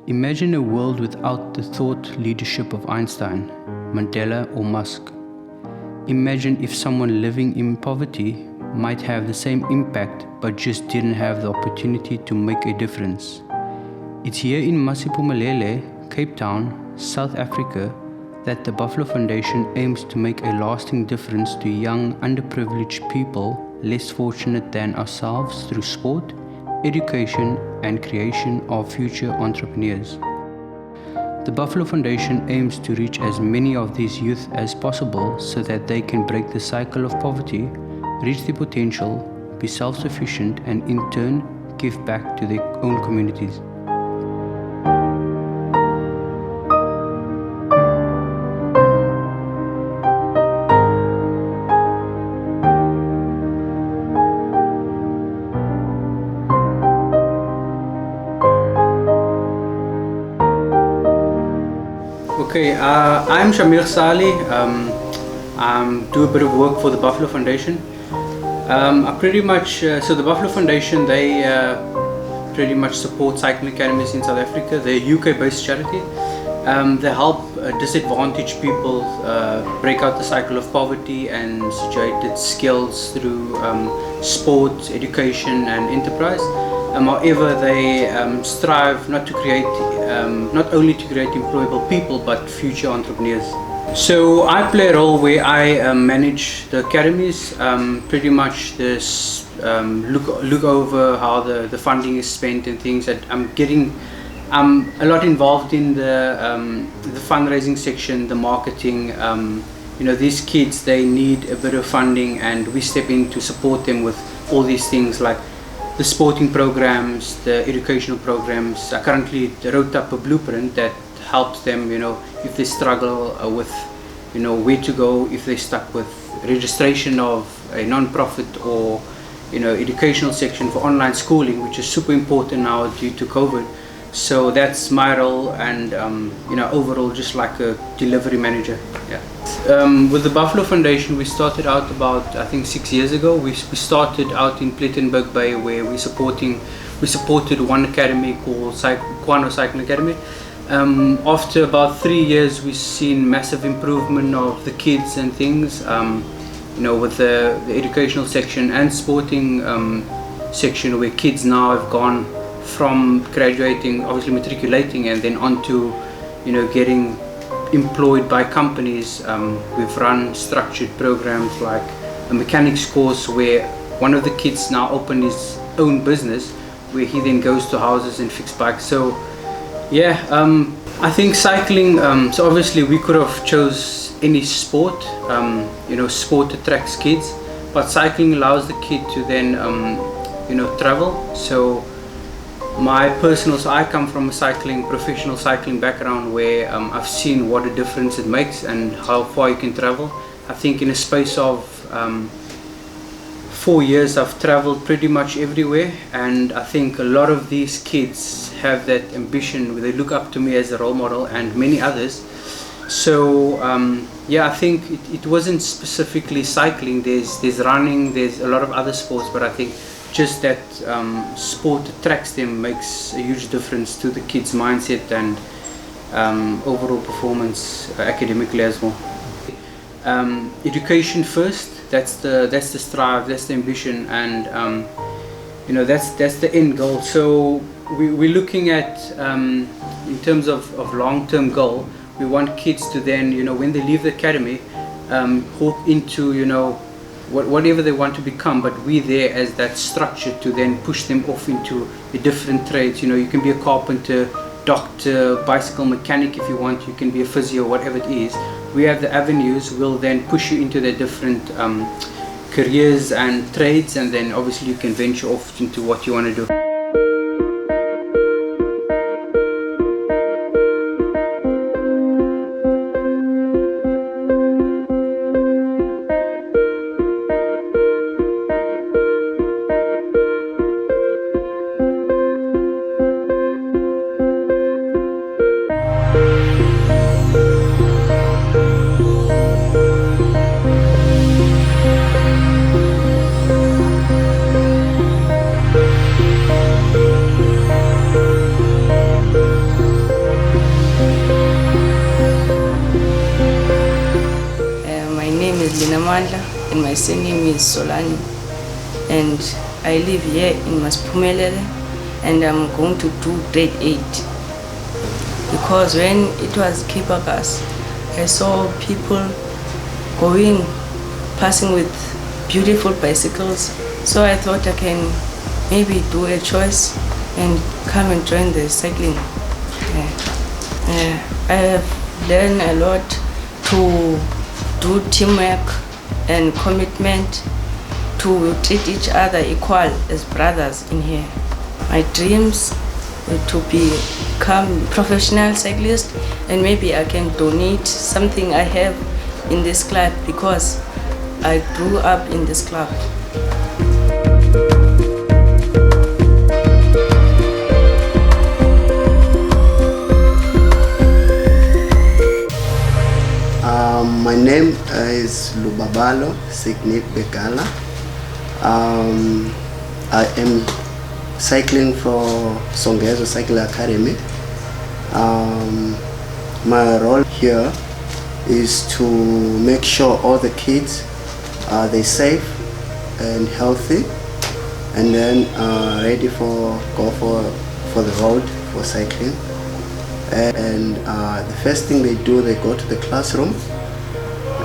Imagine a world without the thought leadership of Einstein, Mandela or Musk. Imagine if someone living in poverty might have the same impact but just didn't have the opportunity to make a difference. It's here in Masiphumelele, Cape Town, South Africa, that the Buffalo Foundation aims to make a lasting difference to young, underprivileged people less fortunate than ourselves through sport, education, and creation of future entrepreneurs. The Buffalo Foundation aims to reach as many of these youth as possible so that they can break the cycle of poverty, reach their potential, be self-sufficient, and in turn give back to their own communities. Okay, I'm Shamir Sali. I do a bit of work for the Buffalo Foundation. I pretty much, so the Buffalo Foundation, they pretty much support cycling academies in South Africa. They're a UK-based charity. They help disadvantaged people break out the cycle of poverty and situated skills through sport, education, and enterprise. However, they strive not only to create employable people, but future entrepreneurs. So I play a role where I manage the academies, pretty much this look over how the funding is spent and things. That I'm a lot involved in the fundraising section, the marketing. These kids, they need a bit of funding, and we step in to support them with all these things like the sporting programs, the educational programs. I currently wrote up a blueprint that helps them, if they struggle with, where to go, if they're stuck with registration of a non-profit or, educational section for online schooling, which is super important now due to COVID. So that's my role, and overall just like a delivery manager. Yeah. With the Buffalo Foundation, we started out about, I think, 6 years ago. We started out in Plettenberg Bay, where we supported one academy called Kwano Cycling Academy. After about 3 years, we've seen massive improvement of the kids and things. With the educational section and sporting section, where kids now have gone from graduating, obviously matriculating, and then on to, getting employed by companies. We've run structured programs like a mechanics course, where one of the kids now opened his own business, where he then goes to houses and fix bikes. So yeah, I think cycling, so obviously we could have chose any sport. Sport attracts kids, but cycling allows the kid to then travel. So I come from a professional cycling background, where I've seen what a difference it makes and how far you can travel. I think in a space of 4 years, I've traveled pretty much everywhere, and I think a lot of these kids have that ambition where they look up to me as a role model, and many others. So I think it wasn't specifically cycling. There's running, there's a lot of other sports, but I think just that sport attracts them makes a huge difference to the kids' mindset and overall performance academically as well. Education first. That's the strive. That's the ambition, and that's the end goal. So we're looking at in terms of long-term goal. We want kids to then, when they leave the academy, hook into whatever they want to become, but we're there as that structure to then push them off into the different trades. You can be a carpenter, doctor, bicycle mechanic if you want. You can be a physio, whatever it is. We have the avenues. We'll then push you into the different careers and trades, and then obviously you can venture off into what you want to do. surname is Solani, and I live here in Masiphumelele, and I'm going to do grade 8. Because when it was Kipakas, I saw people passing with beautiful bicycles. So I thought I can maybe do a choice and come and join the cycling. I have learned a lot to do teamwork and commitment, to treat each other equal as brothers in here. My dreams to become professional cyclist, and maybe I can donate something I have in this club because I grew up in this club. My name is Lubabalo Begala. I am cycling for Songezo Cycle Academy. My role here is to make sure all the kids they're safe and healthy, and then ready for the road for cycling. And the first thing they do, they go to the classroom,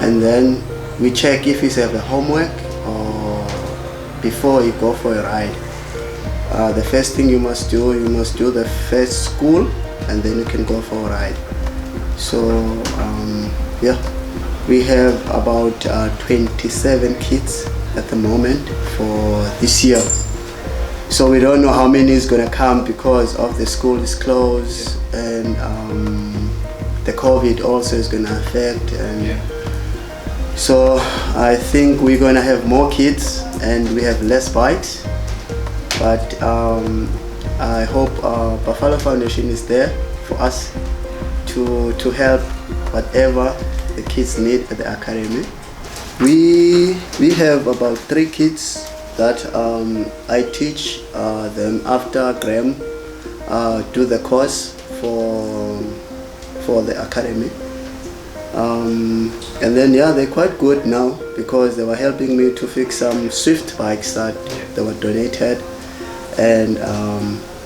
and then we check if he's have a homework or before you go for a ride. The first thing you must do the first school, and then you can go for a ride. So yeah, we have about 27 kids at the moment for this year. So we don't know how many is gonna come because of the school is closed, and the COVID also is gonna affect, and so I think we're gonna have more kids and we have less bites. But I hope Buffalo Foundation is there for us to help whatever the kids need at the academy. We have about 3 kids that I teach them after Graham do the course for the academy. And then yeah, they're quite good now because they were helping me to fix some Swift bikes that they were donated, and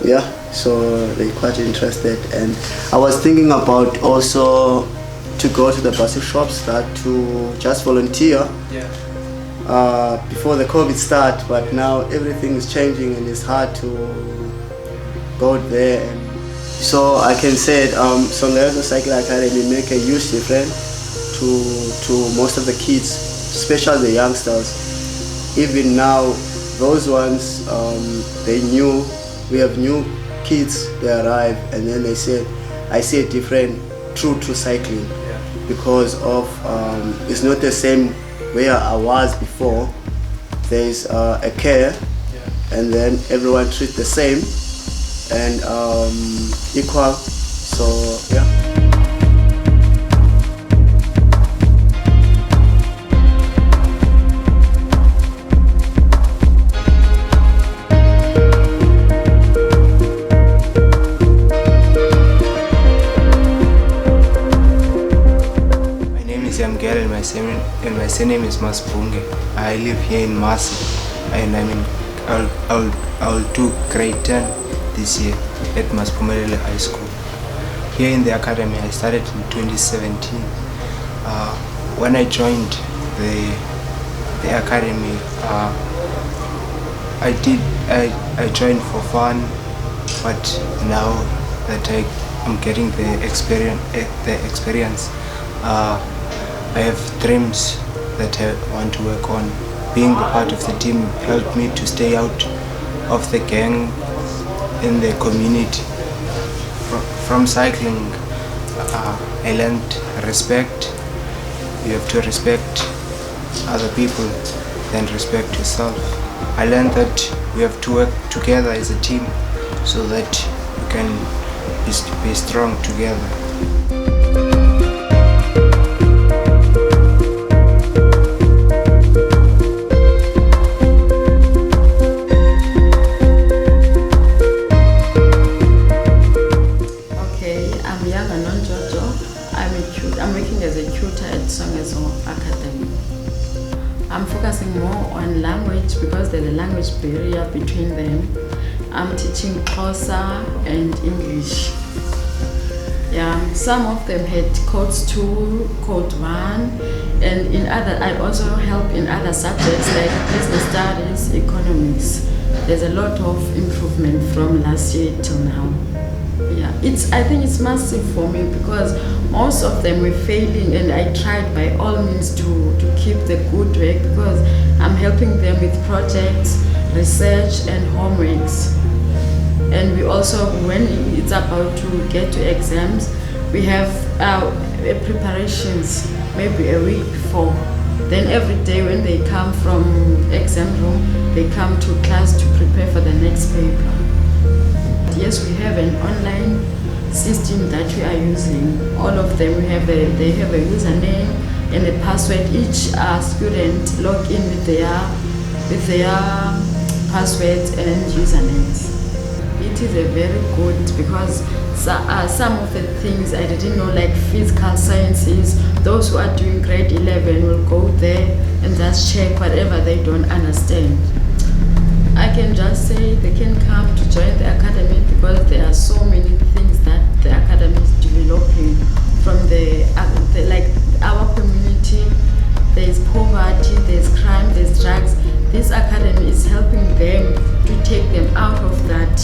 yeah, so they're quite interested. And I was thinking about also to go to the bicycle shops to just volunteer before the COVID start, but now everything is changing and it's hard to go there. And so I can say Songezo Cycle Academy make a huge difference to most of the kids, especially the youngsters. Even now, those ones, they knew, we have new kids, they arrive, and then they said, I see a different through cycling, because of, it's not the same where I was before. There's a care, and then everyone treats the same and equal, so yeah. And my surname is Masibunge. I live here in Masi, and I'll do grade 10 this year at Masiphumelele High School. Here in the academy, I started in 2017. When I joined the academy, I joined for fun, but now that I'm getting the experience. I have dreams that I want to work on. Being the part of the team helped me to stay out of the gang in the community. From cycling, I learned respect. You have to respect other people, then respect yourself. I learned that we have to work together as a team so that we can be strong together. I'm working as a tutor at Songezo Academy. I'm focusing and language because there's a language barrier between them. I'm teaching Xhosa and English. Yeah, some of them had codes 2, code 1, and in other, I also help in other subjects like business studies, economics. There's a lot of improvement from last year till now. Yeah, I think it's massive for me because most of them were failing, and I tried by all means to keep the good work because I'm helping them with projects, research, and homeworks. And we also, when it's about to get to exams, we have preparations maybe a week before. Then every day when they come from exam room, they come to class to prepare for the next paper. Yes, we have an online system that we are using. All of them, they have a username and a password. Each student log in with their passwords and usernames. It is a very good because some of the things I didn't know, like physical sciences, those who are doing grade 11 will go there and just check whatever they don't understand. I can just say they can come to join the academy because there are so many things that the academy is developing from like our community. There's poverty, there's crime, there's drugs. This academy is helping them to take them out of that